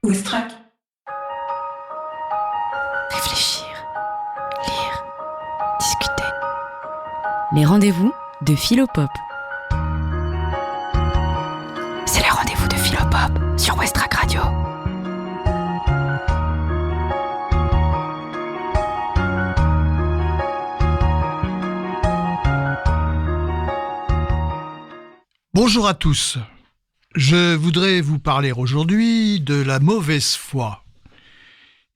Oustrac. Réfléchir, lire, discuter. Les rendez-vous de Philopop. C'est le rendez-vous de Philopop sur Oustrac Radio. Bonjour à tous. Je voudrais vous parler aujourd'hui de la mauvaise foi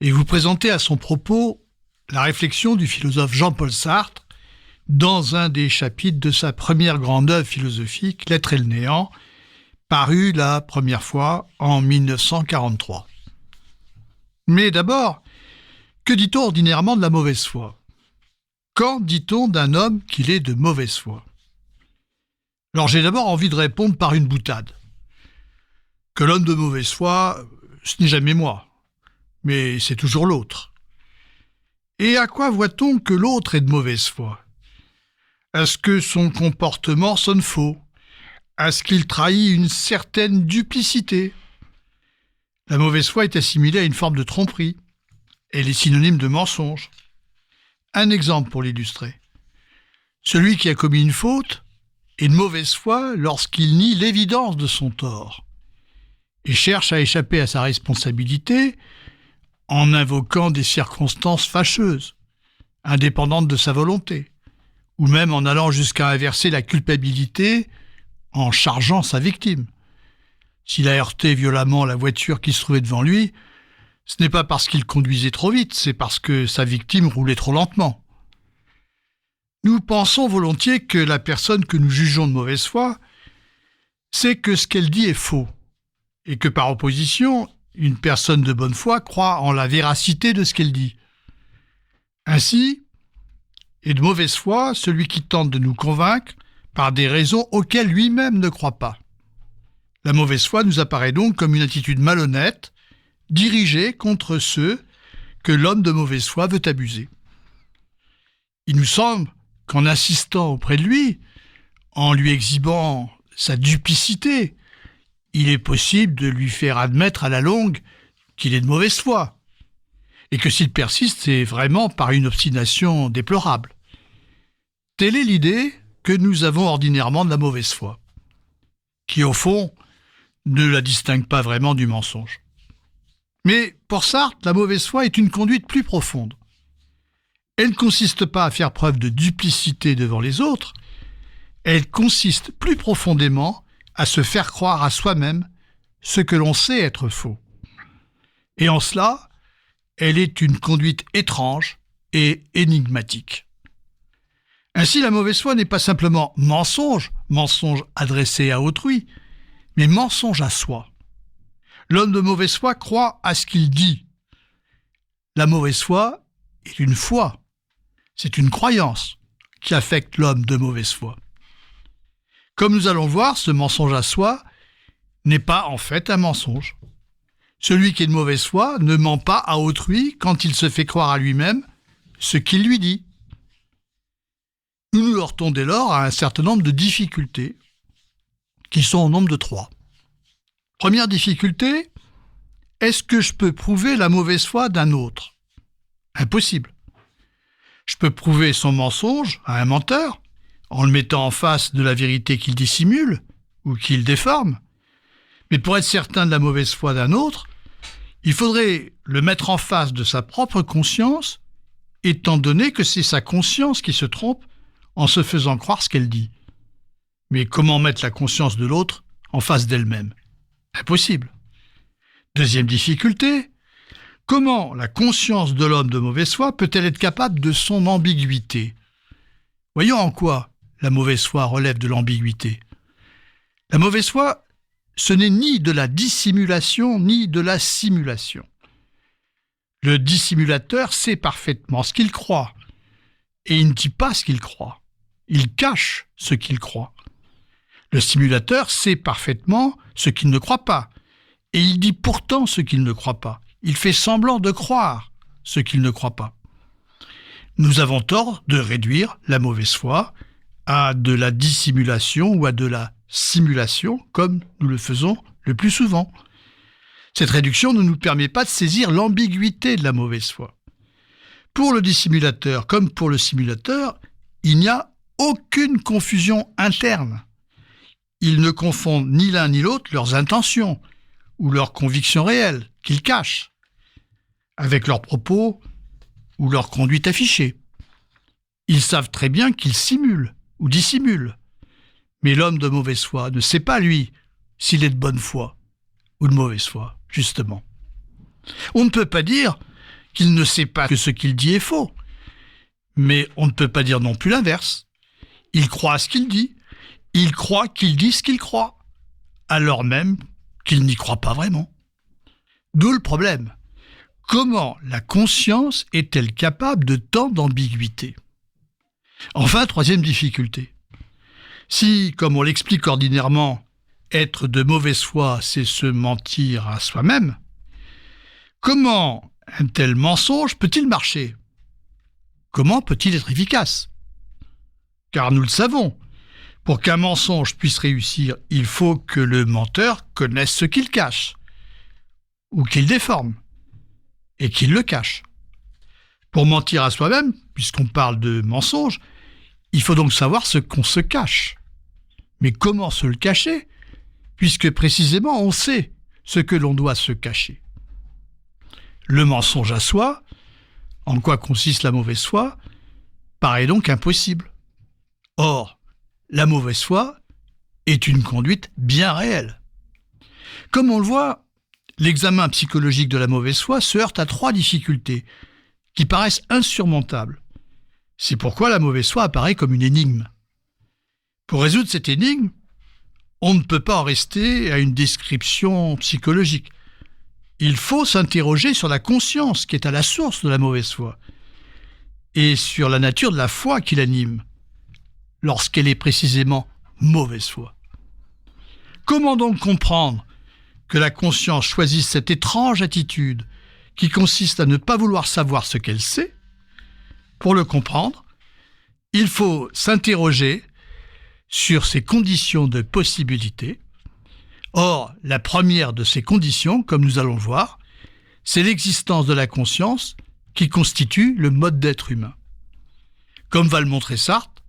et vous présenter à son propos la réflexion du philosophe Jean-Paul Sartre dans un des chapitres de sa première grande œuvre philosophique, L'être et le néant, paru la première fois en 1943. Mais d'abord, que dit-on ordinairement de la mauvaise foi ? Quand dit-on d'un homme qu'il est de mauvaise foi ? Alors j'ai d'abord envie de répondre par une boutade. Que l'homme de mauvaise foi, ce n'est jamais moi, mais c'est toujours l'autre. Et à quoi voit-on que l'autre est de mauvaise foi ? À ce que son comportement sonne faux, à ce qu'il trahit une certaine duplicité. La mauvaise foi est assimilée à une forme de tromperie. Elle est synonyme de mensonge. Un exemple pour l'illustrer. Celui qui a commis une faute est de mauvaise foi lorsqu'il nie l'évidence de son tort et cherche à échapper à sa responsabilité en invoquant des circonstances fâcheuses, indépendantes de sa volonté, ou même en allant jusqu'à inverser la culpabilité en chargeant sa victime. S'il a heurté violemment la voiture qui se trouvait devant lui, ce n'est pas parce qu'il conduisait trop vite, c'est parce que sa victime roulait trop lentement. Nous pensons volontiers que la personne que nous jugeons de mauvaise foi, c'est que ce qu'elle dit est faux, et que par opposition, une personne de bonne foi croit en la véracité de ce qu'elle dit. Ainsi, est de mauvaise foi celui qui tente de nous convaincre par des raisons auxquelles lui-même ne croit pas. La mauvaise foi nous apparaît donc comme une attitude malhonnête, dirigée contre ceux que l'homme de mauvaise foi veut abuser. Il nous semble qu'en insistant auprès de lui, en lui exhibant sa duplicité, il est possible de lui faire admettre à la longue qu'il est de mauvaise foi, et que s'il persiste, c'est vraiment par une obstination déplorable. Telle est l'idée que nous avons ordinairement de la mauvaise foi, qui au fond ne la distingue pas vraiment du mensonge. Mais pour Sartre, la mauvaise foi est une conduite plus profonde. Elle ne consiste pas à faire preuve de duplicité devant les autres, elle consiste plus profondément à se faire croire à soi-même ce que l'on sait être faux. Et en cela, elle est une conduite étrange et énigmatique. Ainsi, la mauvaise foi n'est pas simplement mensonge adressé à autrui, mais mensonge à soi. L'homme de mauvaise foi croit à ce qu'il dit. La mauvaise foi est une foi. C'est une croyance qui affecte l'homme de mauvaise foi. Comme nous allons voir, ce mensonge à soi n'est pas en fait un mensonge. Celui qui est de mauvaise foi ne ment pas à autrui quand il se fait croire à lui-même ce qu'il lui dit. Nous nous heurtons dès lors à un certain nombre de difficultés, qui sont au nombre de 3. Première difficulté, est-ce que je peux prouver la mauvaise foi d'un autre ? Impossible. Je peux prouver son mensonge à un menteur, en le mettant en face de la vérité qu'il dissimule ou qu'il déforme. Mais pour être certain de la mauvaise foi d'un autre, il faudrait le mettre en face de sa propre conscience, étant donné que c'est sa conscience qui se trompe en se faisant croire ce qu'elle dit. Mais comment mettre la conscience de l'autre en face d'elle-même ? Impossible. Deuxième difficulté, comment la conscience de l'homme de mauvaise foi peut-elle être capable de son ambiguïté ? Voyons en quoi la mauvaise foi relève de l'ambiguïté. La mauvaise foi, ce n'est ni de la dissimulation ni de la simulation. Le dissimulateur sait parfaitement ce qu'il croit, et il ne dit pas ce qu'il croit. Il cache ce qu'il croit. Le simulateur sait parfaitement ce qu'il ne croit pas, et il dit pourtant ce qu'il ne croit pas. Il fait semblant de croire ce qu'il ne croit pas. Nous avons tort de réduire la mauvaise foi à de la dissimulation ou à de la simulation, comme nous le faisons le plus souvent. Cette réduction ne nous permet pas de saisir l'ambiguïté de la mauvaise foi. Pour le dissimulateur comme pour le simulateur, il n'y a aucune confusion interne. Ils ne confondent ni l'un ni l'autre leurs intentions ou leurs convictions réelles qu'ils cachent avec leurs propos ou leur conduite affichée. Ils savent très bien qu'ils simulent ou dissimulent. Mais l'homme de mauvaise foi ne sait pas, lui, s'il est de bonne foi ou de mauvaise foi, justement. On ne peut pas dire qu'il ne sait pas que ce qu'il dit est faux. Mais on ne peut pas dire non plus l'inverse. Il croit ce qu'il dit. Il croit qu'il dit ce qu'il croit, alors même qu'il n'y croit pas vraiment. D'où le problème. Comment la conscience est-elle capable de tant d'ambiguïté ? Enfin, troisième difficulté. Si, comme on l'explique ordinairement, être de mauvaise foi, c'est se mentir à soi-même, comment un tel mensonge peut-il marcher ? Comment peut-il être efficace ? Car nous le savons, pour qu'un mensonge puisse réussir, il faut que le menteur connaisse ce qu'il cache, ou qu'il déforme, et qu'il le cache. Pour mentir à soi-même, puisqu'on parle de mensonge, il faut donc savoir ce qu'on se cache. Mais comment se le cacher, puisque précisément on sait ce que l'on doit se cacher ? Le mensonge à soi, en quoi consiste la mauvaise foi, paraît donc impossible. Or, la mauvaise foi est une conduite bien réelle. Comme on le voit, l'examen psychologique de la mauvaise foi se heurte à 3 difficultés qui paraissent insurmontables. C'est pourquoi la mauvaise foi apparaît comme une énigme. Pour résoudre cette énigme, on ne peut pas en rester à une description psychologique. Il faut s'interroger sur la conscience qui est à la source de la mauvaise foi et sur la nature de la foi qui l'anime, lorsqu'elle est précisément mauvaise foi. Comment donc comprendre que la conscience choisisse cette étrange attitude qui consiste à ne pas vouloir savoir ce qu'elle sait ? Pour le comprendre, il faut s'interroger sur ses conditions de possibilité. Or, la première de ces conditions, comme nous allons le voir, c'est l'existence de la conscience qui constitue le mode d'être humain. Comme va le montrer Sartre,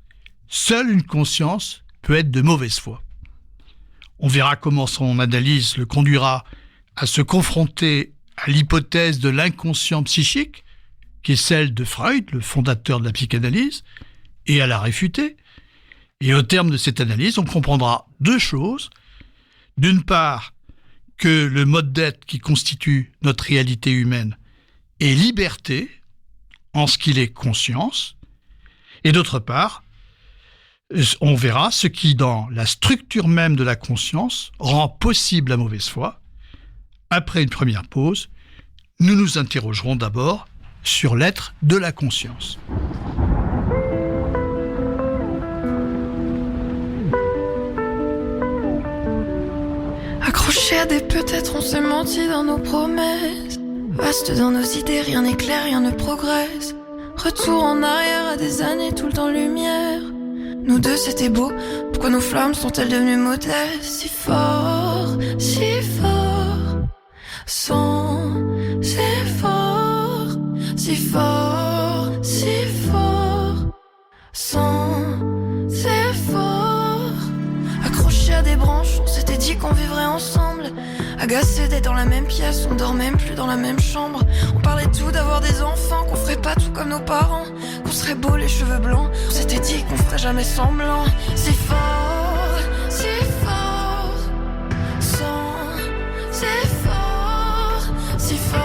seule une conscience peut être de mauvaise foi. On verra comment son analyse le conduira à se confronter à l'hypothèse de l'inconscient psychique, qui est celle de Freud, le fondateur de la psychanalyse, et à la réfuter. Et au terme de cette analyse, on comprendra 2 choses. D'une part, que le mode d'être qui constitue notre réalité humaine est liberté, en ce qu'il est conscience. Et d'autre part, on verra ce qui, dans la structure même de la conscience, rend possible la mauvaise foi. Après une première pause, nous nous interrogerons d'abord sur l'être de la conscience. Accrochés à des peut-être, on s'est menti dans nos promesses. Vaste dans nos idées, rien n'est clair, rien ne progresse. Retour en arrière à des années tout le temps lumière. Nous deux c'était beau, pourquoi nos flammes sont-elles devenues modestes? Si fort, sans effort. Si fort, sans effort. Accrochés à des branches, on s'était dit qu'on vivrait ensemble. Agacés d'être dans la même pièce, on dort même plus dans la même chambre. On parlait tout d'avoir des enfants, qu'on ferait pas tout comme nos parents, qu'on serait beaux les cheveux blancs. On s'était dit qu'on ferait jamais semblant. Si fort, sans effort. Si fort,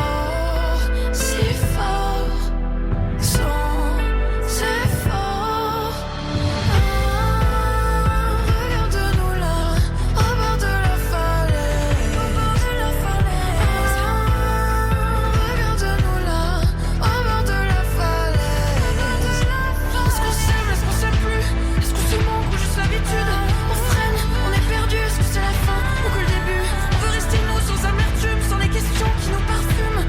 sans effort. Regarde-nous là, au bord de la falaise. Regarde-nous là, au bord de la falaise. Est-ce qu'on s'aime, est-ce qu'on s'aime plus? Est-ce qu'on se manque ou juste l'habitude? On freine, on est perdu, est-ce que c'est la fin ou que le début? On veut rester nous sans amertume, sans les questions qui nous parfument.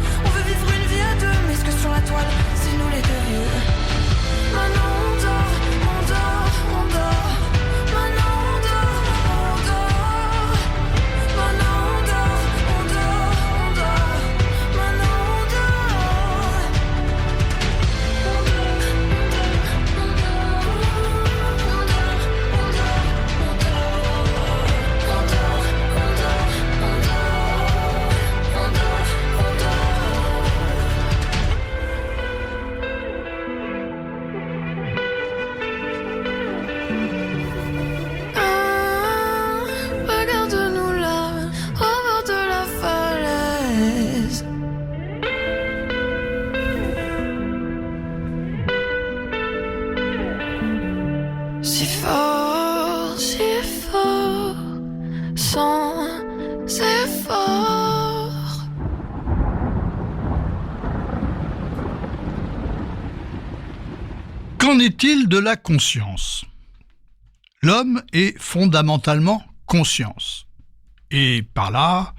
Qu'en est-il de la conscience ? L'homme est fondamentalement conscience. Et par là,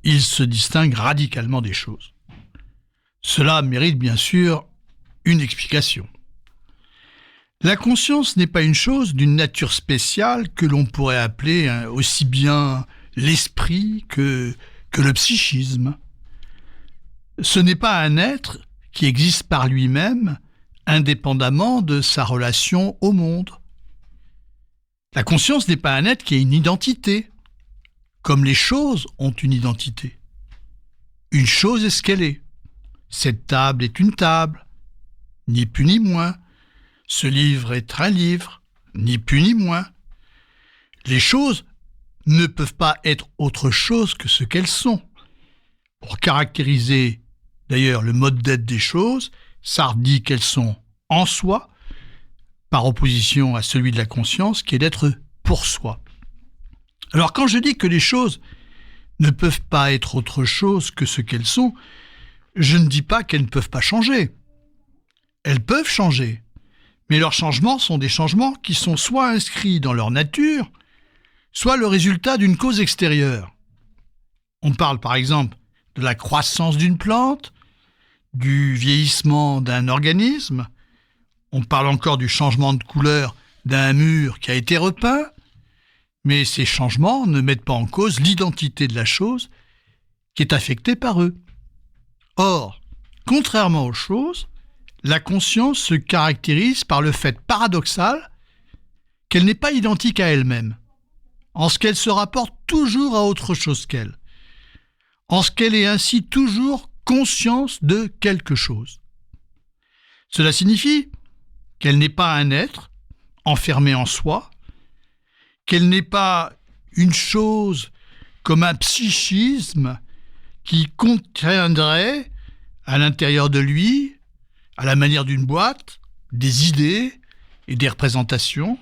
il se distingue radicalement des choses. Cela mérite bien sûr une explication. La conscience n'est pas une chose d'une nature spéciale que l'on pourrait appeler aussi bien l'esprit que le psychisme. Ce n'est pas un être qui existe par lui-même, indépendamment de sa relation au monde. La conscience n'est pas un être qui a une identité, comme les choses ont une identité. Une chose est ce qu'elle est. Cette table est une table, ni plus ni moins. Ce livre est un livre, ni plus ni moins. Les choses ne peuvent pas être autre chose que ce qu'elles sont. Pour caractériser d'ailleurs le mode d'être des choses, Sartre dit qu'elles sont en soi, par opposition à celui de la conscience qui est d'être pour soi. Alors quand je dis que les choses ne peuvent pas être autre chose que ce qu'elles sont, je ne dis pas qu'elles ne peuvent pas changer. Elles peuvent changer, mais leurs changements sont des changements qui sont soit inscrits dans leur nature, soit le résultat d'une cause extérieure. On parle par exemple de la croissance d'une plante, du vieillissement d'un organisme, on parle encore du changement de couleur d'un mur qui a été repeint, mais ces changements ne mettent pas en cause l'identité de la chose qui est affectée par eux. Or, contrairement aux choses, la conscience se caractérise par le fait paradoxal qu'elle n'est pas identique à elle-même, en ce qu'elle se rapporte toujours à autre chose qu'elle, en ce qu'elle est ainsi toujours conscience de quelque chose. Cela signifie qu'elle n'est pas un être enfermé en soi, qu'elle n'est pas une chose comme un psychisme qui contiendrait à l'intérieur de lui, à la manière d'une boîte, des idées et des représentations.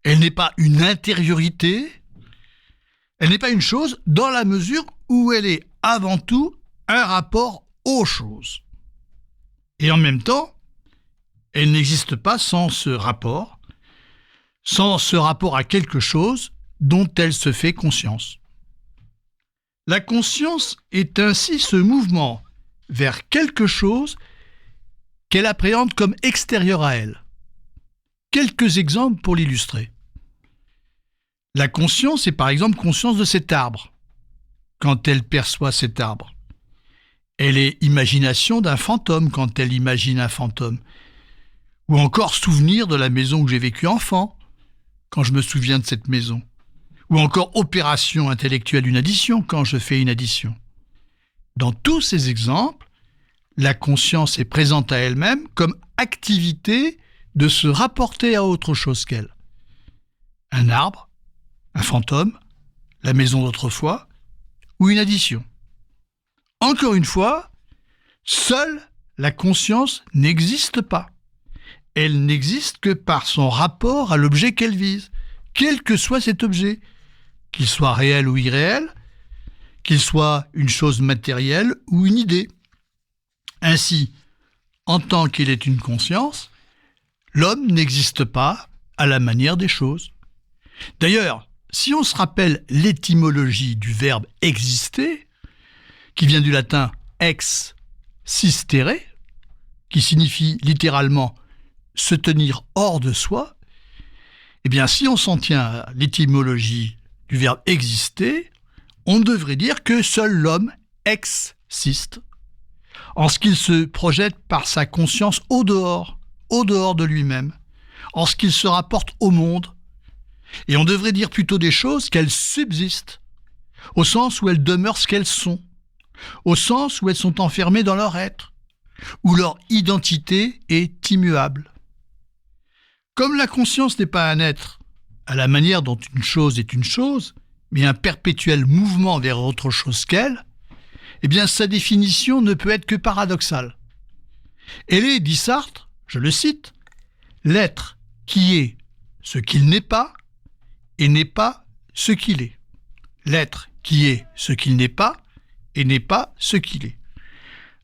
Elle n'est pas une intériorité, elle n'est pas une chose dans la mesure où elle est avant tout un rapport aux choses. Et en même temps, elle n'existe pas sans ce rapport à quelque chose dont elle se fait conscience. La conscience est ainsi ce mouvement vers quelque chose qu'elle appréhende comme extérieur à elle. Quelques exemples pour l'illustrer. La conscience est par exemple conscience de cet arbre, quand elle perçoit cet arbre. Elle est imagination d'un fantôme quand elle imagine un fantôme. Ou encore souvenir de la maison où j'ai vécu enfant, quand je me souviens de cette maison. Ou encore opération intellectuelle d'une addition, quand je fais une addition. Dans tous ces exemples, la conscience est présente à elle-même comme activité de se rapporter à autre chose qu'elle. Un arbre, un fantôme, la maison d'autrefois, ou une addition. Encore une fois, seule la conscience n'existe pas. Elle n'existe que par son rapport à l'objet qu'elle vise, quel que soit cet objet, qu'il soit réel ou irréel, qu'il soit une chose matérielle ou une idée. Ainsi, en tant qu'il est une conscience, l'homme n'existe pas à la manière des choses. D'ailleurs, si on se rappelle l'étymologie du verbe « exister », qui vient du latin « ex sistere », qui signifie littéralement « se tenir hors de soi », eh bien, si on s'en tient à l'étymologie du verbe « exister », on devrait dire que seul l'homme existe, en ce qu'il se projette par sa conscience au dehors de lui-même, en ce qu'il se rapporte au monde. Et on devrait dire plutôt des choses qu'elles subsistent, au sens où elles demeurent ce qu'elles sont, au sens où elles sont enfermées dans leur être, où leur identité est immuable. Comme la conscience n'est pas un être, à la manière dont une chose est une chose, mais un perpétuel mouvement vers autre chose qu'elle, eh bien sa définition ne peut être que paradoxale. Elle est, dit Sartre, je le cite, « l'être qui est ce qu'il n'est pas et n'est pas ce qu'il est. L'être qui est ce qu'il n'est pas et n'est pas ce qu'il est. »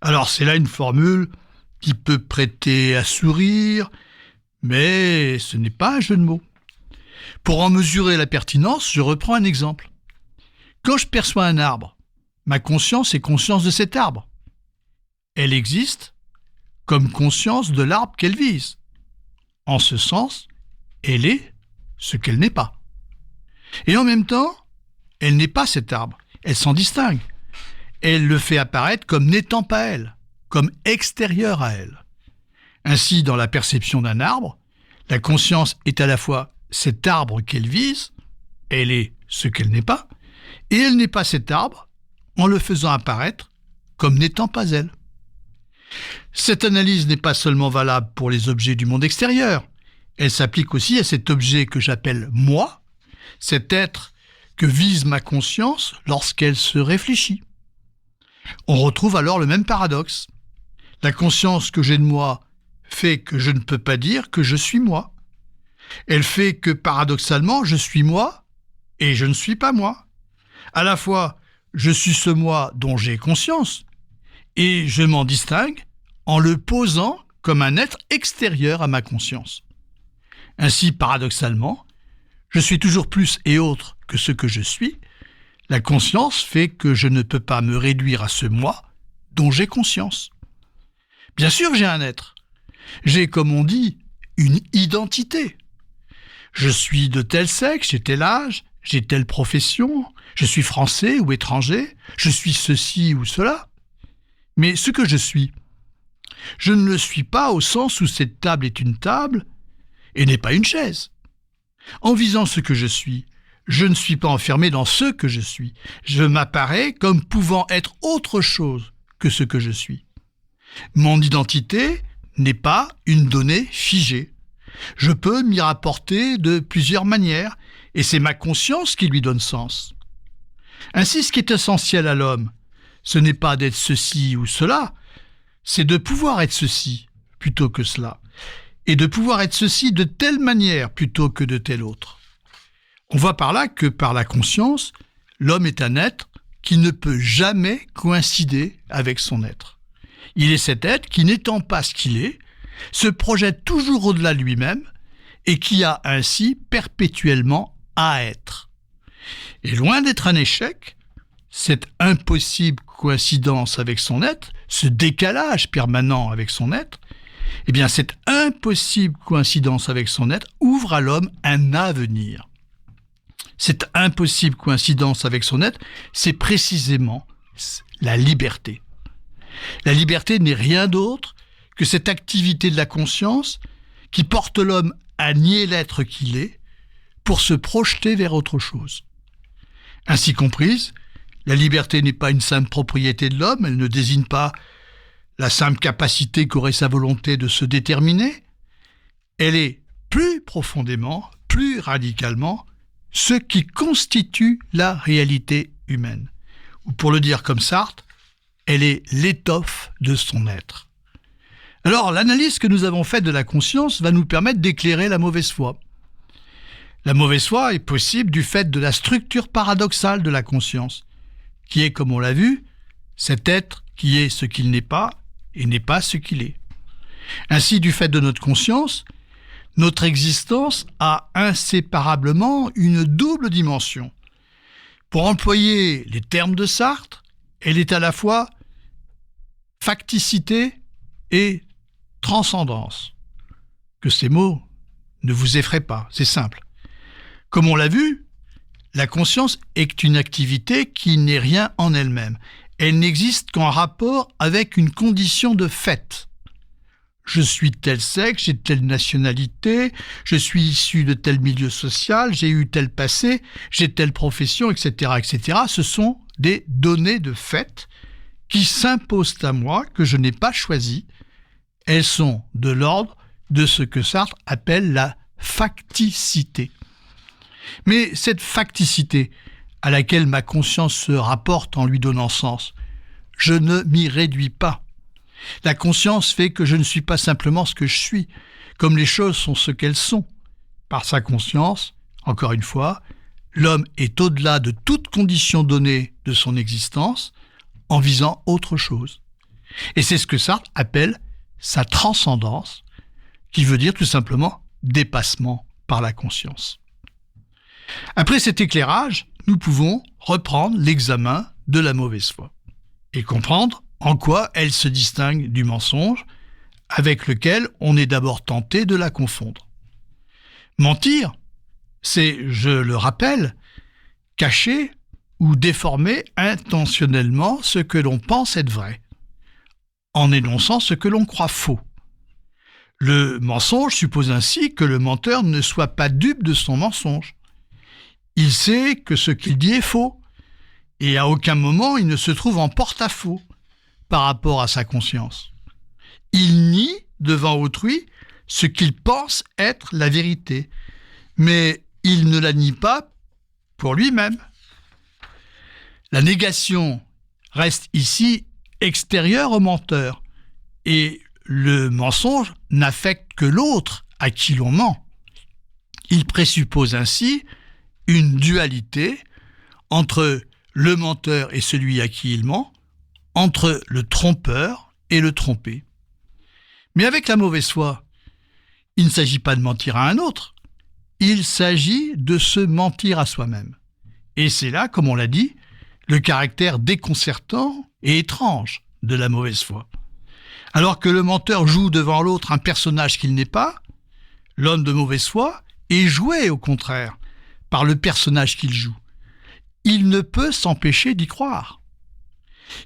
Alors c'est là une formule qui peut prêter à sourire, Mais ce n'est pas un jeu de mots. Pour en mesurer la pertinence, je reprends un exemple. Quand je perçois un arbre, ma conscience est conscience de cet arbre. Elle existe comme conscience de l'arbre qu'elle vise. En ce sens, elle est ce qu'elle n'est pas. Et en même temps, elle n'est pas cet arbre, elle s'en distingue. Elle le fait apparaître comme n'étant pas elle, comme extérieur à elle. Ainsi, dans la perception d'un arbre, la conscience est à la fois cet arbre qu'elle vise, elle est ce qu'elle n'est pas, et elle n'est pas cet arbre en le faisant apparaître comme n'étant pas elle. Cette analyse n'est pas seulement valable pour les objets du monde extérieur, elle s'applique aussi à cet objet que j'appelle moi, cet être que vise ma conscience lorsqu'elle se réfléchit. On retrouve alors le même paradoxe. La conscience que j'ai de moi fait que je ne peux pas dire que je suis moi. Elle fait que paradoxalement, je suis moi et je ne suis pas moi. À la fois, je suis ce moi dont j'ai conscience et je m'en distingue en le posant comme un être extérieur à ma conscience. Ainsi, paradoxalement, je suis toujours plus et autre que ce que je suis. La conscience fait que je ne peux pas me réduire à ce moi dont j'ai conscience. Bien sûr, j'ai un être. J'ai, comme on dit, une identité. Je suis de tel sexe, j'ai tel âge, j'ai telle profession, je suis français ou étranger, je suis ceci ou cela. Mais ce que je suis, je ne le suis pas au sens où cette table est une table et n'est pas une chaise. En visant ce que je suis, je ne suis pas enfermé dans ce que je suis. Je m'apparais comme pouvant être autre chose que ce que je suis. Mon identité n'est pas une donnée figée. Je peux m'y rapporter de plusieurs manières, et c'est ma conscience qui lui donne sens. Ainsi, ce qui est essentiel à l'homme, ce n'est pas d'être ceci ou cela, c'est de pouvoir être ceci plutôt que cela, et de pouvoir être ceci de telle manière plutôt que de telle autre. On voit par là que par la conscience, l'homme est un être qui ne peut jamais coïncider avec son être. Il est cet être qui, n'étant pas ce qu'il est, se projette toujours au-delà de lui-même et qui a ainsi perpétuellement à être. Et loin d'être un échec, cette impossible coïncidence avec son être, ce décalage permanent avec son être, eh bien cette impossible coïncidence avec son être ouvre à l'homme un avenir. Cette impossible coïncidence avec son être, c'est précisément la liberté. La liberté n'est rien d'autre que cette activité de la conscience qui porte l'homme à nier l'être qu'il est pour se projeter vers autre chose. Ainsi comprise, la liberté n'est pas une simple propriété de l'homme, elle ne désigne pas la simple capacité qu'aurait sa volonté de se déterminer. Elle est plus profondément, plus radicalement, ce qui constitue la réalité humaine. Ou pour le dire comme Sartre, elle est l'étoffe de son être. Alors, l'analyse que nous avons faite de la conscience va nous permettre d'éclairer la mauvaise foi. La mauvaise foi est possible du fait de la structure paradoxale de la conscience, qui est, comme on l'a vu, cet être qui est ce qu'il n'est pas et n'est pas ce qu'il est. Ainsi, du fait de notre conscience, notre existence a inséparablement une double dimension. Pour employer les termes de Sartre, elle est à la fois facticité et transcendance. Que ces mots ne vous effraient pas, c'est simple. Comme on l'a vu, la conscience est une activité qui n'est rien en elle-même. Elle n'existe qu'en rapport avec une condition de fait. Je suis tel sexe, j'ai telle nationalité, je suis issu de tel milieu social, j'ai eu tel passé, j'ai telle profession, etc., etc. Ce sont des données de fait qui s'imposent à moi, que je n'ai pas choisies. Elles sont de l'ordre de ce que Sartre appelle la facticité. Mais cette facticité à laquelle ma conscience se rapporte en lui donnant sens, je ne m'y réduis pas. La conscience fait que je ne suis pas simplement ce que je suis, comme les choses sont ce qu'elles sont. Par sa conscience, encore une fois, l'homme est au-delà de toute condition donnée de son existence en visant autre chose. Et c'est ce que Sartre appelle sa transcendance, qui veut dire tout simplement dépassement par la conscience. Après cet éclairage, nous pouvons reprendre l'examen de la mauvaise foi et comprendre en quoi elle se distingue du mensonge avec lequel on est d'abord tenté de la confondre. Mentir, c'est, je le rappelle, cacher ou déformer intentionnellement ce que l'on pense être vrai, en énonçant ce que l'on croit faux. Le mensonge suppose ainsi que le menteur ne soit pas dupe de son mensonge. Il sait que ce qu'il dit est faux, et à aucun moment il ne se trouve en porte-à-faux par rapport à sa conscience. Il nie devant autrui ce qu'il pense être la vérité, mais il ne la nie pas pour lui-même. La négation reste ici extérieure au menteur, et le mensonge n'affecte que l'autre à qui l'on ment. Il présuppose ainsi une dualité entre le menteur et celui à qui il ment, entre le trompeur et le trompé. Mais avec la mauvaise foi, il ne s'agit pas de mentir à un autre, il s'agit de se mentir à soi-même. Et c'est là, comme on l'a dit, le caractère déconcertant et étrange de la mauvaise foi. Alors que le menteur joue devant l'autre un personnage qu'il n'est pas, l'homme de mauvaise foi est joué, au contraire, par le personnage qu'il joue. Il ne peut s'empêcher d'y croire.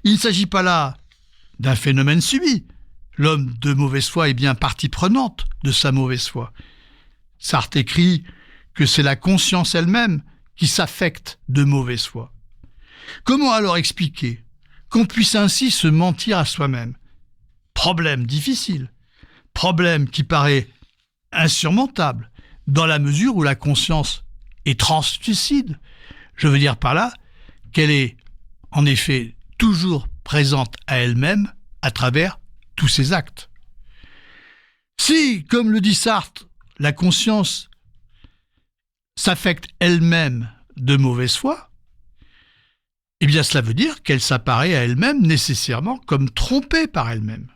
Il ne s'agit pas là d'un phénomène subi. L'homme de mauvaise foi est bien partie prenante de sa mauvaise foi. Sartre écrit que c'est la conscience elle-même qui s'affecte de mauvaise foi. Comment alors expliquer qu'on puisse ainsi se mentir à soi-même ? Problème difficile, problème qui paraît insurmontable, dans la mesure où la conscience est translucide. Je veux dire par là qu'elle est en effet toujours présente à elle-même à travers tous ses actes. Si, comme le dit Sartre, la conscience s'affecte elle-même de mauvaise foi, eh bien cela veut dire qu'elle s'apparaît à elle-même nécessairement comme trompée par elle-même.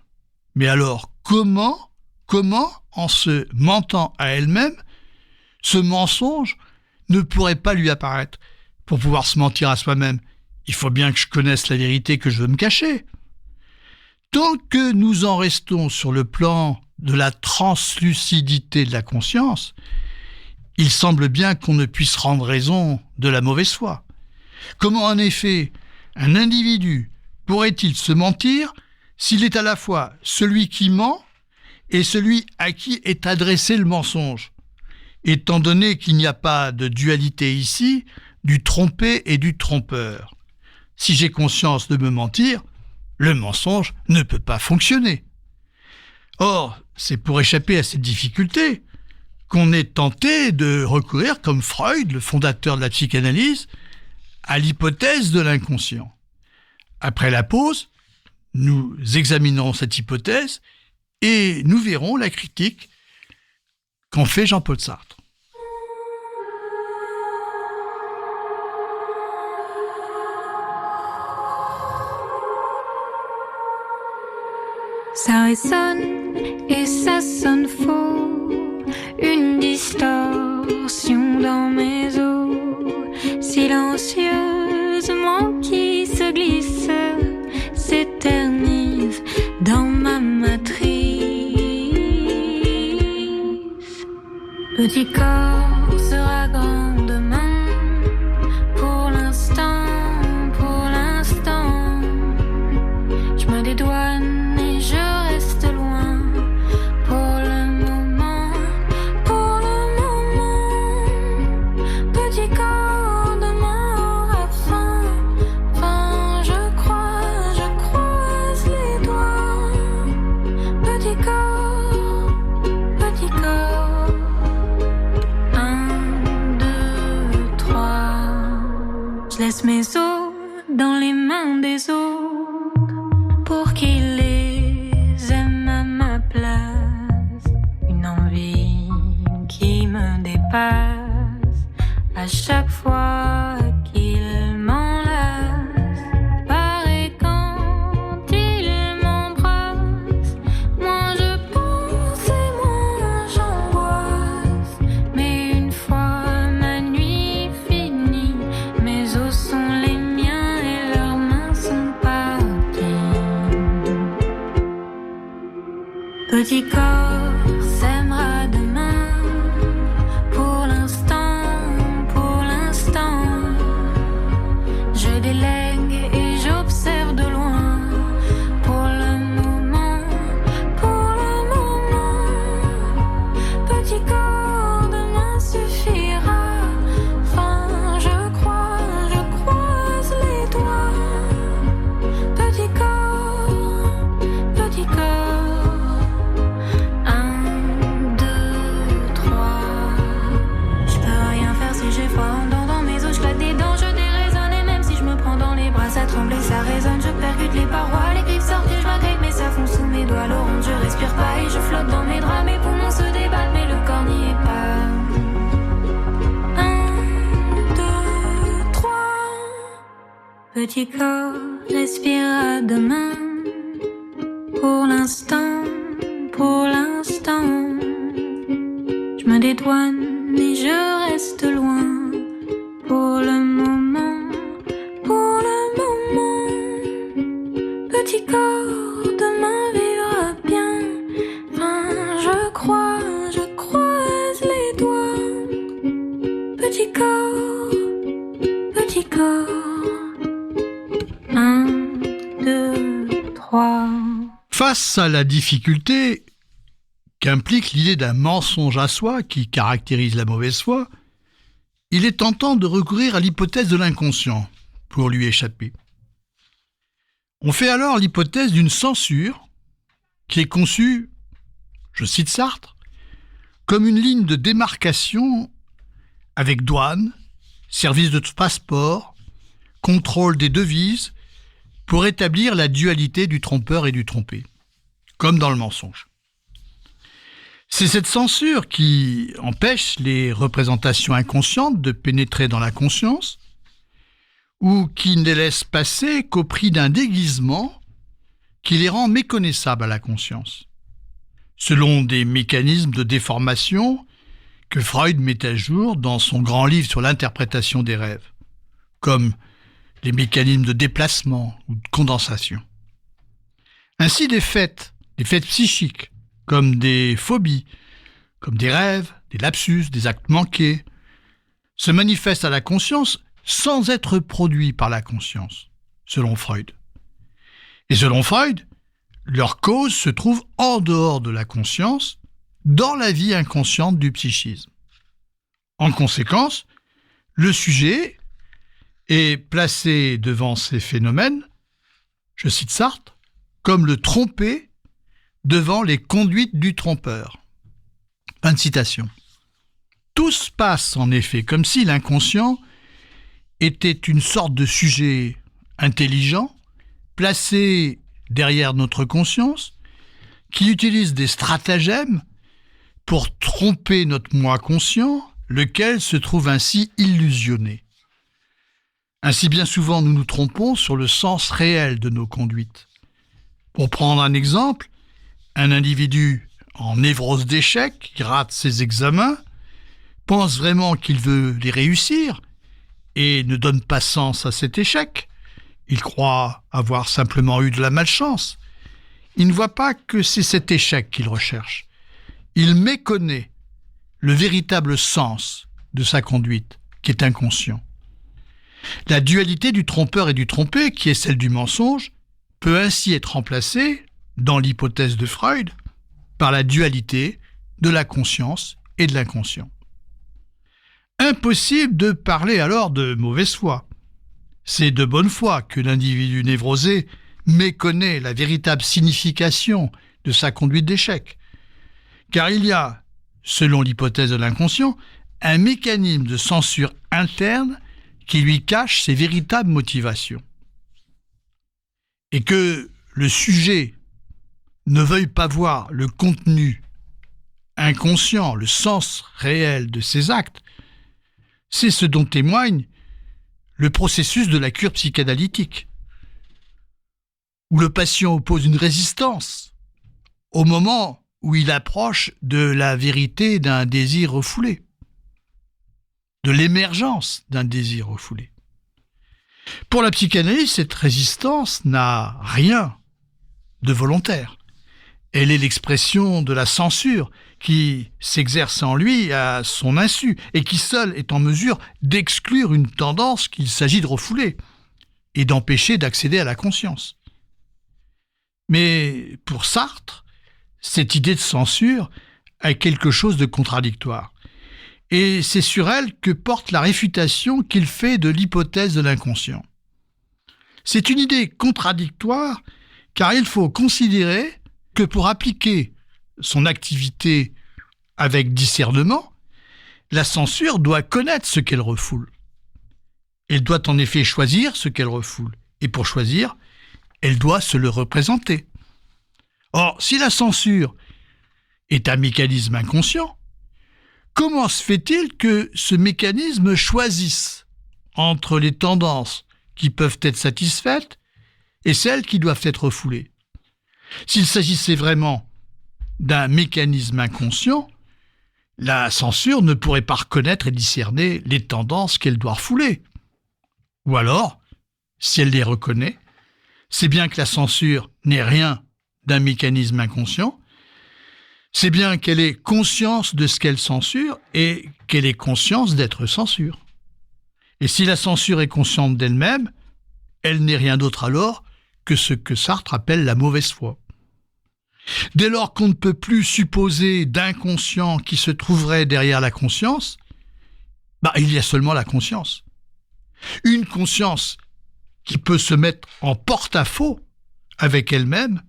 Mais alors, comment, en se mentant à elle-même, ce mensonge ne pourrait pas lui apparaître? Pour pouvoir se mentir à soi-même, il faut bien que je connaisse la vérité que je veux me cacher. Tant que nous en restons sur le plan de la translucidité de la conscience, il semble bien qu'on ne puisse rendre raison de la mauvaise foi. Comment en effet un individu pourrait-il se mentir s'il est à la fois celui qui ment et celui à qui est adressé le mensonge, étant donné qu'il n'y a pas de dualité ici du trompé et du trompeur. Si j'ai conscience de me mentir, le mensonge ne peut pas fonctionner. Or, c'est pour échapper à cette difficulté qu'on est tenté de recourir, comme Freud, le fondateur de la psychanalyse, à l'hypothèse de l'inconscient. Après la pause, nous examinerons cette hypothèse et nous verrons la critique qu'en fait Jean-Paul Sartre. Ça résonne et ça sonne faux, une distorsion dans mes os, silencieusement qui se glisse, s'éternise dans ma matrice. Petit corps sera grand demain, pour l'instant, je me dédouane. Je reste loin pour le moment. Petit corps demain aura faim. Je croise les doigts. Petit corps. 1, 2, 3. Je laisse mes os dans les mains des autres pour qu'ils les aiment à ma place. Une envie qui me dépasse à chaque fois qu'ils m'enlacent. Pareil quand ils m'embrassent, moins je pense et moins Petit corps s'aimera demain. Pour l'instant, je délègue et j'observe de loin. Pour le moment, petit corps demain suffira. Enfin, je croise les doigts. Petit corps, 1, 2, 3. Je peux rien faire si j'ai froid en dedans, dans mes os, je claque des dents, je déraisonne. Et même si je me prends dans les bras, ça tremble et ça résonne. Je percute les parois, les griffes sortent et je m'agrippe, mais ça fond sous mes doigts. L'orange, je respire pas et je flotte dans mes draps. Mes poumons se débattent, mais le corps n'y est pas. 1, 2, 3. Petit corps, respire à demain. Pour l'instant, je me dédouane, mais je reste loin. Pour le moment, petit corps demain vivra bien. Enfin, je croise les doigts. Petit corps, 1, 2, 3. Face à la difficulté qu'implique l'idée d'un mensonge à soi qui caractérise la mauvaise foi, il est tentant de recourir à l'hypothèse de l'inconscient pour lui échapper. On fait alors l'hypothèse d'une censure qui est conçue, je cite Sartre, comme une ligne de démarcation avec douane, service de passeport, contrôle des devises, pour établir la dualité du trompeur et du trompé, comme dans le mensonge. C'est cette censure qui empêche les représentations inconscientes de pénétrer dans la conscience ou qui ne les laisse passer qu'au prix d'un déguisement qui les rend méconnaissables à la conscience, selon des mécanismes de déformation que Freud met à jour dans son grand livre sur l'interprétation des rêves, comme les mécanismes de déplacement ou de condensation. Ainsi, des faits psychiques, comme des phobies, comme des rêves, des lapsus, des actes manqués, se manifestent à la conscience sans être produits par la conscience, selon Freud. Et selon Freud, leur cause se trouve en dehors de la conscience, dans la vie inconsciente du psychisme. En conséquence, le sujet est placé devant ces phénomènes, je cite Sartre, comme le trompé devant les conduites du trompeur. Fin de citation. Tout se passe en effet comme si l'inconscient était une sorte de sujet intelligent, placé derrière notre conscience, qui utilise des stratagèmes pour tromper notre moi conscient, lequel se trouve ainsi illusionné. Ainsi, bien souvent, nous nous trompons sur le sens réel de nos conduites. Pour prendre un exemple, un individu en névrose d'échec, qui rate ses examens, pense vraiment qu'il veut les réussir et ne donne pas sens à cet échec. Il croit avoir simplement eu de la malchance. Il ne voit pas que c'est cet échec qu'il recherche. Il méconnaît le véritable sens de sa conduite, qui est inconscient. La dualité du trompeur et du trompé, qui est celle du mensonge, peut ainsi être remplacée, dans l'hypothèse de Freud, par la dualité de la conscience et de l'inconscient. Impossible de parler alors de mauvaise foi. C'est de bonne foi que l'individu névrosé méconnaît la véritable signification de sa conduite d'échec. Car il y a, selon l'hypothèse de l'inconscient, un mécanisme de censure interne qui lui cache ses véritables motivations. Et que le sujet ne veuille pas voir le contenu inconscient, le sens réel de ses actes, c'est ce dont témoigne le processus de la cure psychanalytique, où le patient oppose une résistance au moment où il approche de la vérité d'un désir refoulé, de l'émergence d'un désir refoulé. Pour la psychanalyse, cette résistance n'a rien de volontaire. Elle est l'expression de la censure qui s'exerce en lui à son insu et qui seule est en mesure d'exclure une tendance qu'il s'agit de refouler et d'empêcher d'accéder à la conscience. Mais pour Sartre, cette idée de censure a quelque chose de contradictoire. Et c'est sur elle que porte la réfutation qu'il fait de l'hypothèse de l'inconscient. C'est une idée contradictoire car il faut considérer que pour appliquer son activité avec discernement, la censure doit connaître ce qu'elle refoule. Elle doit en effet choisir ce qu'elle refoule. Et pour choisir, elle doit se le représenter. Or, si la censure est un mécanisme inconscient, comment se fait-il que ce mécanisme choisisse entre les tendances qui peuvent être satisfaites et celles qui doivent être refoulées? S'il s'agissait vraiment d'un mécanisme inconscient, la censure ne pourrait pas reconnaître et discerner les tendances qu'elle doit refouler. Ou alors, si elle les reconnaît, c'est bien que la censure n'est rien d'un mécanisme inconscient, c'est bien qu'elle ait conscience de ce qu'elle censure et qu'elle ait conscience d'être censure. Et si la censure est consciente d'elle-même, elle n'est rien d'autre alors que ce que Sartre appelle la mauvaise foi. Dès lors qu'on ne peut plus supposer d'inconscient qui se trouverait derrière la conscience, il y a seulement la conscience. Une conscience qui peut se mettre en porte-à-faux avec elle-même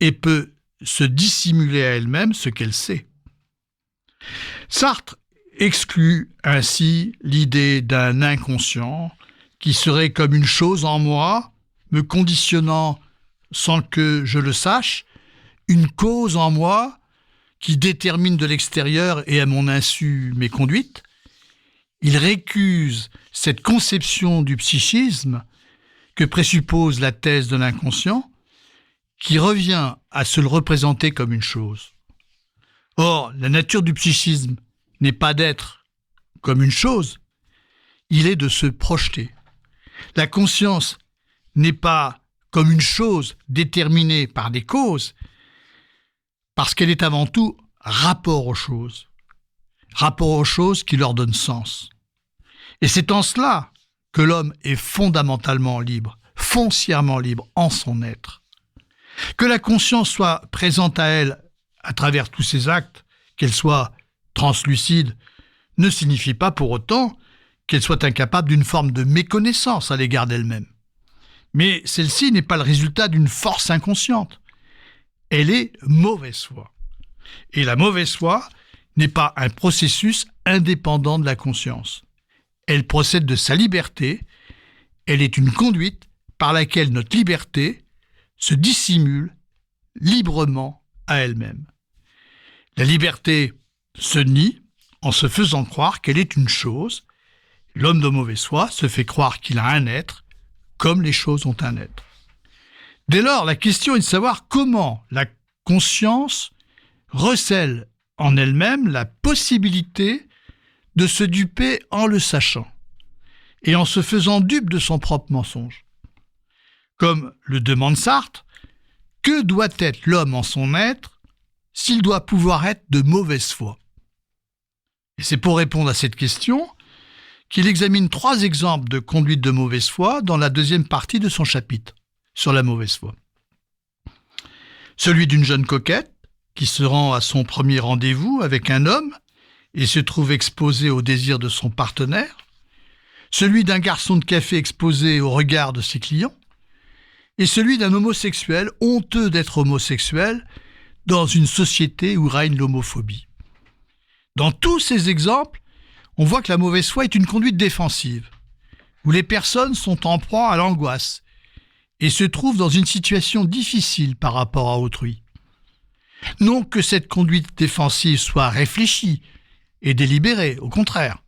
et peut se dissimuler à elle-même ce qu'elle sait. Sartre exclut ainsi l'idée d'un inconscient qui serait comme une chose en moi, me conditionnant sans que je le sache, une cause en moi qui détermine de l'extérieur et à mon insu mes conduites. Il récuse cette conception du psychisme que présuppose la thèse de l'inconscient, qui revient à se le représenter comme une chose. Or, la nature du psychisme n'est pas d'être comme une chose, il est de se projeter. La conscience n'est pas comme une chose déterminée par des causes, parce qu'elle est avant tout rapport aux choses qui leur donnent sens. Et c'est en cela que l'homme est fondamentalement libre, foncièrement libre en son être. Que la conscience soit présente à elle à travers tous ses actes, qu'elle soit translucide, ne signifie pas pour autant qu'elle soit incapable d'une forme de méconnaissance à l'égard d'elle-même. Mais celle-ci n'est pas le résultat d'une force inconsciente. Elle est mauvaise foi. Et la mauvaise foi n'est pas un processus indépendant de la conscience. Elle procède de sa liberté, elle est une conduite par laquelle notre liberté se dissimule librement à elle-même. La liberté se nie en se faisant croire qu'elle est une chose. L'homme de mauvaise foi se fait croire qu'il a un être, comme les choses ont un être. Dès lors, la question est de savoir comment la conscience recèle en elle-même la possibilité de se duper en le sachant et en se faisant dupe de son propre mensonge. Comme le demande Sartre, que doit être l'homme en son être s'il doit pouvoir être de mauvaise foi? Et c'est pour répondre à cette question qu'il examine 3 exemples de conduite de mauvaise foi dans la deuxième partie de son chapitre sur la mauvaise foi. Celui d'une jeune coquette qui se rend à son premier rendez-vous avec un homme et se trouve exposé au désir de son partenaire, celui d'un garçon de café exposé au regard de ses clients, et celui d'un homosexuel honteux d'être homosexuel dans une société où règne l'homophobie. Dans tous ces exemples, on voit que la mauvaise foi est une conduite défensive, où les personnes sont en proie à l'angoisse et se trouvent dans une situation difficile par rapport à autrui. Non que cette conduite défensive soit réfléchie et délibérée, au contraire.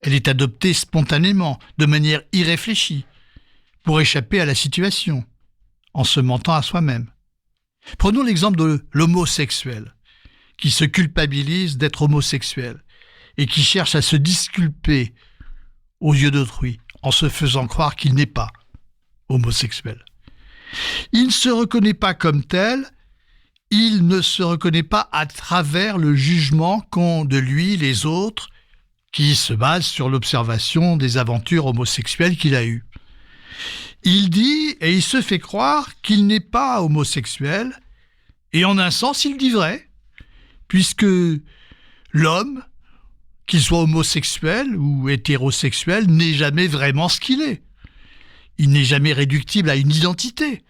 Elle est adoptée spontanément, de manière irréfléchie, pour échapper à la situation, en se mentant à soi-même. Prenons l'exemple de l'homosexuel, qui se culpabilise d'être homosexuel et qui cherche à se disculper aux yeux d'autrui, en se faisant croire qu'il n'est pas homosexuel. Il ne se reconnaît pas comme tel il ne se reconnaît pas à travers le jugement qu'ont de lui les autres, qui se base sur l'observation des aventures homosexuelles qu'il a eues. Il dit et il se fait croire qu'il n'est pas homosexuel, et en un sens, il dit vrai, puisque l'homme, qu'il soit homosexuel ou hétérosexuel, n'est jamais vraiment ce qu'il est. Il n'est jamais réductible à une identité.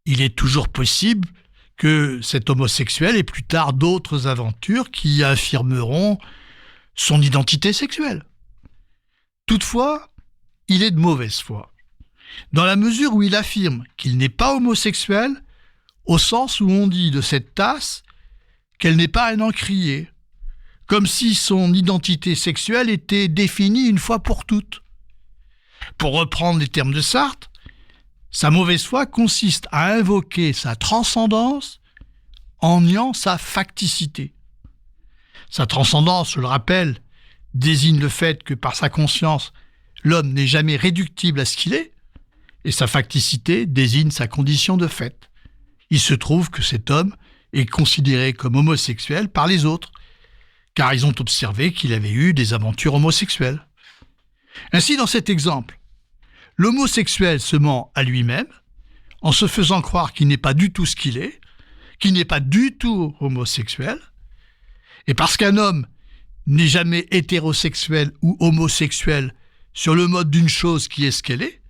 Il est toujours possible que cet homosexuel ait plus tard d'autres aventures qui affirmeront son identité sexuelle. Toutefois, il est de mauvaise foi, dans la mesure où il affirme qu'il n'est pas homosexuel, au sens où on dit de cette tasse qu'elle n'est pas un encrier, comme si son identité sexuelle était définie une fois pour toutes. Pour reprendre les termes de Sartre, sa mauvaise foi consiste à invoquer sa transcendance en niant sa facticité. Sa transcendance, je le rappelle, désigne le fait que par sa conscience, l'homme n'est jamais réductible à ce qu'il est, et sa facticité désigne sa condition de fait. Il se trouve que cet homme est considéré comme homosexuel par les autres, car ils ont observé qu'il avait eu des aventures homosexuelles. Ainsi, dans cet exemple, l'homosexuel se ment à lui-même en se faisant croire qu'il n'est pas du tout ce qu'il est, qu'il n'est pas du tout homosexuel, et parce qu'un homme n'est jamais hétérosexuel ou homosexuel sur le mode d'une chose qui est ce qu'elle est,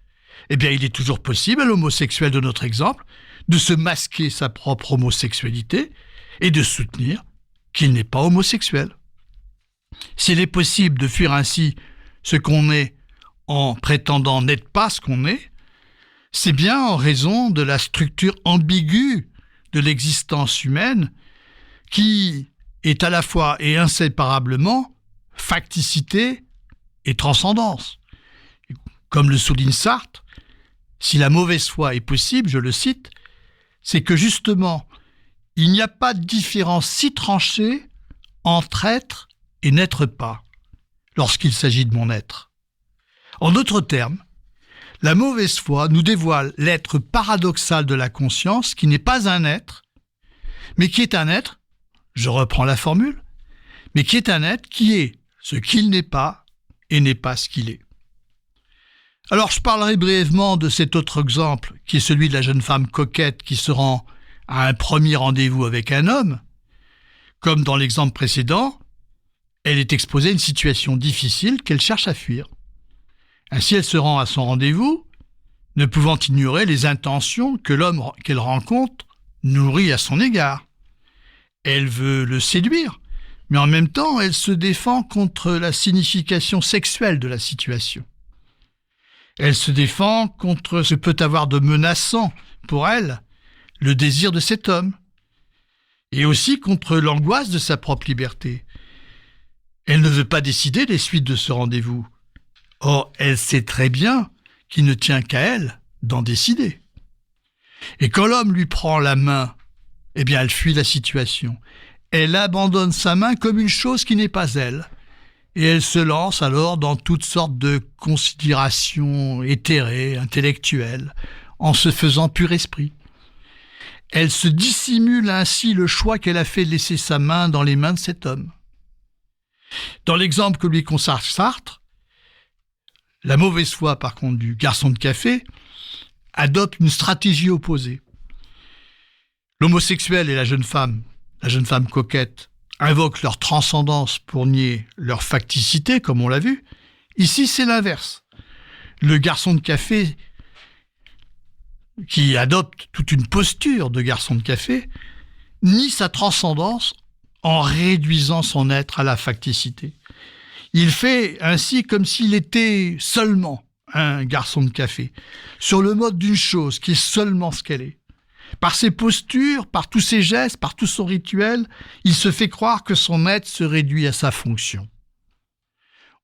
eh bien il est toujours possible à l'homosexuel de notre exemple de se masquer sa propre homosexualité et de soutenir qu'il n'est pas homosexuel. S'il est possible de fuir ainsi ce qu'on est en prétendant n'être pas ce qu'on est, c'est bien en raison de la structure ambiguë de l'existence humaine qui est à la fois et inséparablement facticité et transcendance. Comme le souligne Sartre, si la mauvaise foi est possible, je le cite, c'est que justement, il n'y a pas de différence si tranchée entre être et n'être pas, lorsqu'il s'agit de mon être. En d'autres termes, la mauvaise foi nous dévoile l'être paradoxal de la conscience qui n'est pas un être, mais qui est un être, je reprends la formule, mais qui est un être qui est ce qu'il n'est pas et n'est pas ce qu'il est. Alors je parlerai brièvement de cet autre exemple qui est celui de la jeune femme coquette qui se rend à un premier rendez-vous avec un homme. Comme dans l'exemple précédent, elle est exposée à une situation difficile qu'elle cherche à fuir. Ainsi, elle se rend à son rendez-vous, ne pouvant ignorer les intentions que l'homme qu'elle rencontre nourrit à son égard. Elle veut le séduire, mais en même temps, elle se défend contre la signification sexuelle de la situation. Elle se défend contre ce que peut avoir de menaçant pour elle le désir de cet homme, et aussi contre l'angoisse de sa propre liberté. Elle ne veut pas décider des suites de ce rendez-vous. Or, elle sait très bien qu'il ne tient qu'à elle d'en décider. Et quand l'homme lui prend la main, eh bien, elle fuit la situation. Elle abandonne sa main comme une chose qui n'est pas elle. Et elle se lance alors dans toutes sortes de considérations éthérées, intellectuelles, en se faisant pur esprit. Elle se dissimule ainsi le choix qu'elle a fait de laisser sa main dans les mains de cet homme. Dans l'exemple que lui consacre Sartre, la mauvaise foi, par contre, du garçon de café adopte une stratégie opposée. L'homosexuel et la jeune femme coquette, invoquent leur transcendance pour nier leur facticité, comme on l'a vu. Ici, c'est l'inverse. Le garçon de café, qui adopte toute une posture de garçon de café, nie sa transcendance en réduisant son être à la facticité. Il fait ainsi comme s'il était seulement un garçon de café, sur le mode d'une chose qui est seulement ce qu'elle est. Par ses postures, par tous ses gestes, par tout son rituel, il se fait croire que son être se réduit à sa fonction.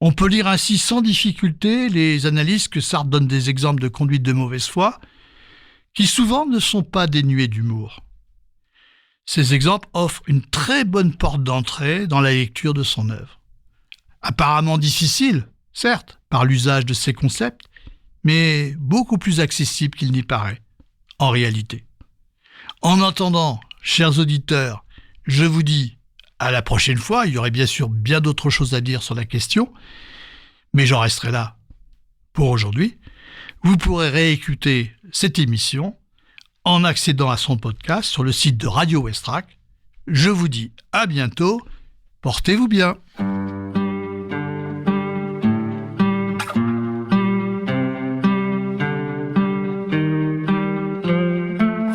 On peut lire ainsi sans difficulté les analyses que Sartre donne des exemples de conduite de mauvaise foi, qui souvent ne sont pas dénués d'humour. Ces exemples offrent une très bonne porte d'entrée dans la lecture de son œuvre. Apparemment difficile, certes, par l'usage de ces concepts, mais beaucoup plus accessible qu'il n'y paraît, en réalité. En attendant, chers auditeurs, je vous dis à la prochaine fois. Il y aurait bien sûr bien d'autres choses à dire sur la question, mais j'en resterai là pour aujourd'hui. Vous pourrez réécouter cette émission en accédant à son podcast sur le site de Radio Westrack. Je vous dis à bientôt. Portez-vous bien.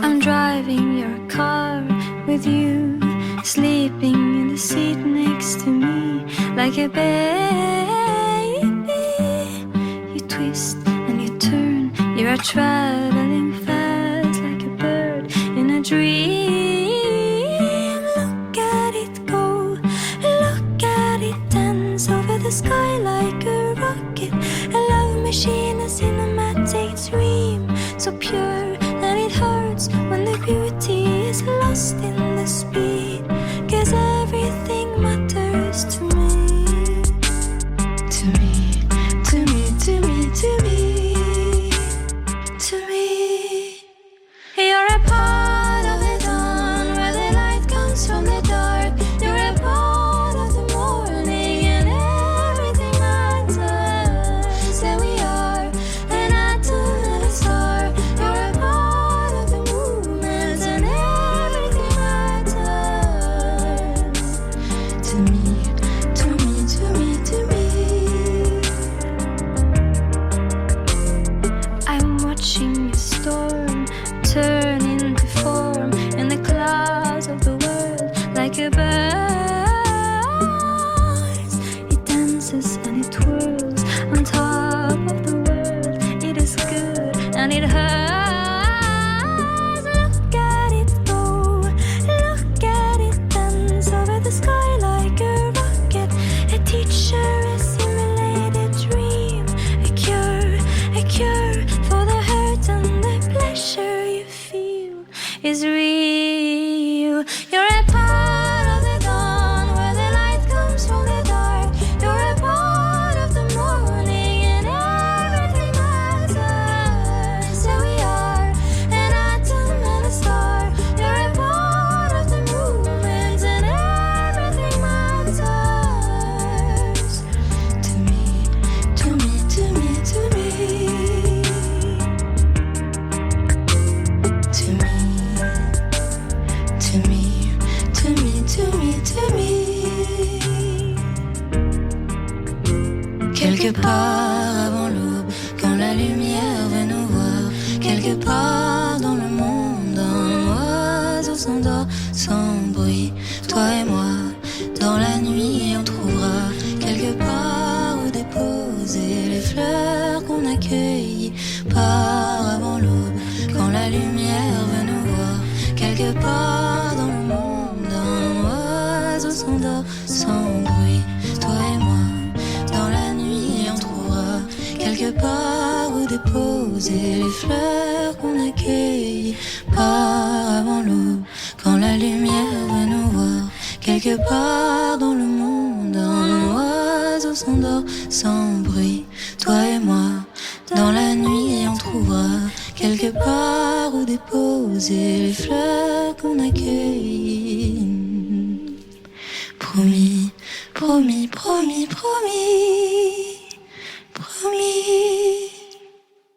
I'm driving your car with you, sleeping in the seat next to me like a baby. You twist and you turn, you are traveling fast like a bird in a dream. Look at it go, look at it dance over the sky like a rocket. A love machine, a cinematic dream, so pure that it hurts when the beauty is lost in the speed. 'Cause everything matters to me. To me, to me, to me, to me, to me. You're a part of the dawn where the light comes from the dark. You're a part of the morning and everything matters. So we are an atom and a star. You're a part of the movement and everything matters. To me, to me, to me, to me. I'm watching a storm turn into form in the clouds of the world like a bird. It dances and it twirls on top of the world. It is good and it hurts. Look at it go, look at it dance over the sky like a rocket. A teacher, a simulated dream, a cure for the hurt and the pleasure you feel is real. You're a part of the dawn where the light comes from the dark. You're a part of the morning and everything matters. So we are an atom and a star. You're a part of the movement and everything matters. To me, to me, to me, to me. To me, to me, to me, to me, to me. Quelque part avant l'aube, quand la lumière veut nous voir, quelque part dans le monde, un oiseau s'endort sans bruit. Toi et moi, dans la nuit, on trouvera quelque part où déposer les fleurs qu'on accueille. Part avant l'aube, quand la lumière veut nous voir, quelque part dans le monde, un oiseau s'endort sans bruit. Toi et moi, dans la nuit, on trouvera quelque part où déposer les fleurs qu'on accueille. Part avant l'aube, quand la lumière veut nous voir, quelque part dans le monde, un oiseau s'endort sans bruit. Toi et moi, dans la nuit, on trouvera quelque part où déposer les fleurs qu'on accueille. Promis, promis, promis, promis, promis.